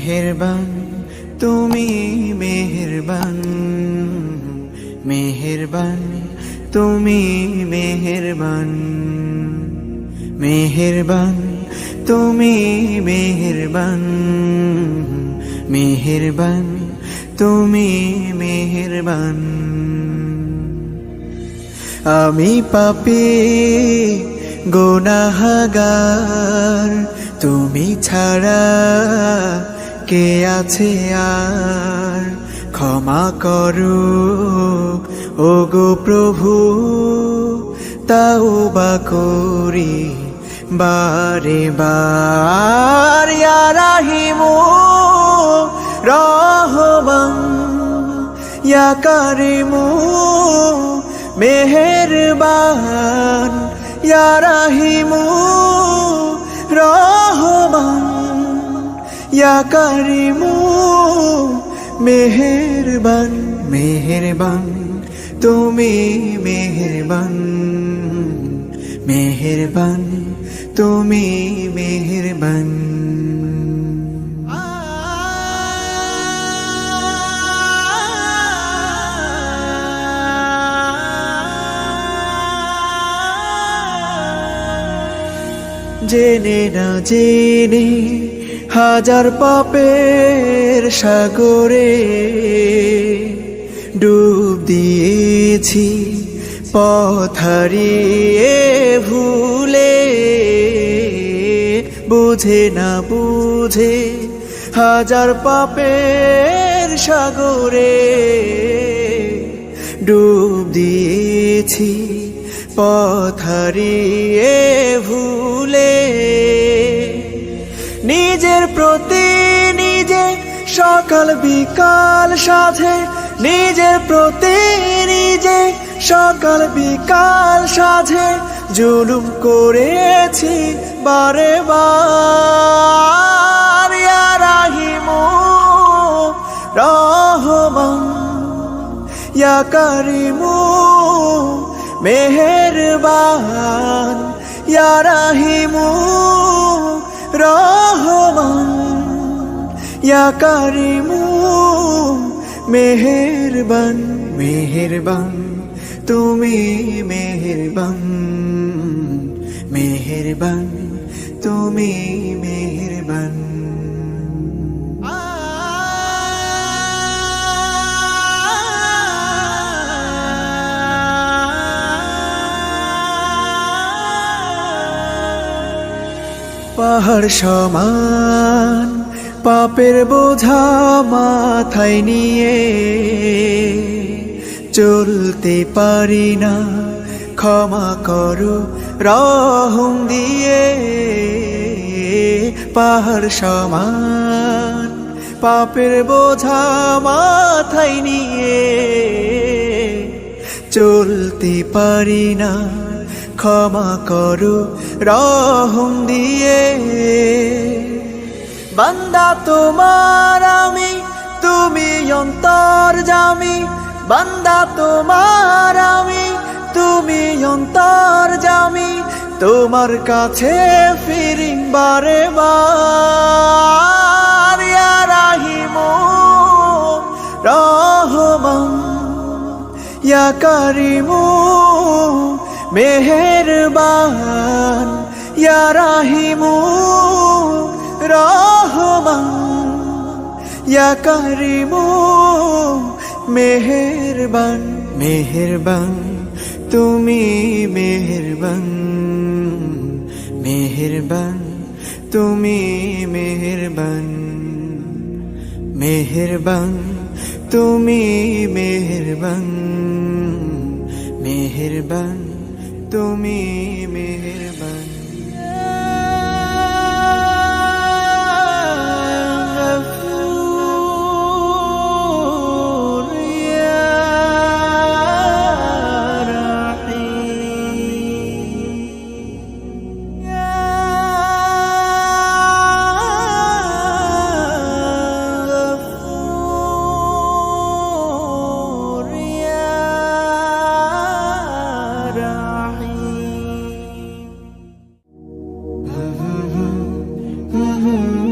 মেহেরবান তুমি মেহেরবান, মেহেরবান তুমি মেহেরবান, মেহেরবান তুমি মেহেরবান, মেহেরবান তুমি মেহেরবান। আমি পাপী গুনাহগার, তুমি ছাড়া কে আছে আর? ক্ষমা করো ওগো প্রভু, তাওবা করি বারে বার। ইয়া রাহিমু রহমান, ইয়া কারিমু মেহেরবান, ইয়া রাহিমু রহমান, ইয়া কারিমু মেহেরবান। মেহেরবান তুমি মেহেরবান, মেহেরবান তুমি মেহেরবান। জেনে না জেনে হাজার পাপের সাগরে ডুব দিয়েছি, পথ হারিয়ে ভুলে। বুঝে না বুঝে হাজার পাপের সাগরে ডুব দিয়েছি, পথ হারিয়ে ভুলে। নিজের প্রতি নিজে সকাল বিকাল সাধে, নিজের প্রতি নিজে সকাল বিকাল সাধে জুলুম করেছি বারে বার। ইয়া রাহিমু রহমান, ইয়া কারিমু মেহেরবান, ইয়া রাহিমু রহমান, ইয়া কারিমু মেহেরবান। মেহেরবান তুমি মেহেরবান, মেহেরবান তুমি মেহেরবান। পাহাড় সমান পাপের বোঝা মাথায় নিয়ে চলতে পারি না, ক্ষমা করো রহম দিয়ে। পাহাড় সমান পাপের বোঝা মাথায় নিয়ে চলতে পারি না, ক্ষমা করো রহম দিয়ে। বান্দা তোমার আমি, তুমি অন্তর্যামী। বান্দা তোমার আমি, তুমি অন্তর্যামী। তোমার কাছে ফিরি বারে বার। ইয়া রাহিমু রহমান, ইয়া কারিমু মেহেরবান, ইয়া রাহিমু রহমান, ইয়া কারিমু মেহেরবান। মেহেরবান তুমি মেহেরবান, মেহেরবান তুমি মেহেরবান, মেহেরবান তুমি মেহেরবান, মেহেরবান তুমি মেহেরবান। Mm-hmm.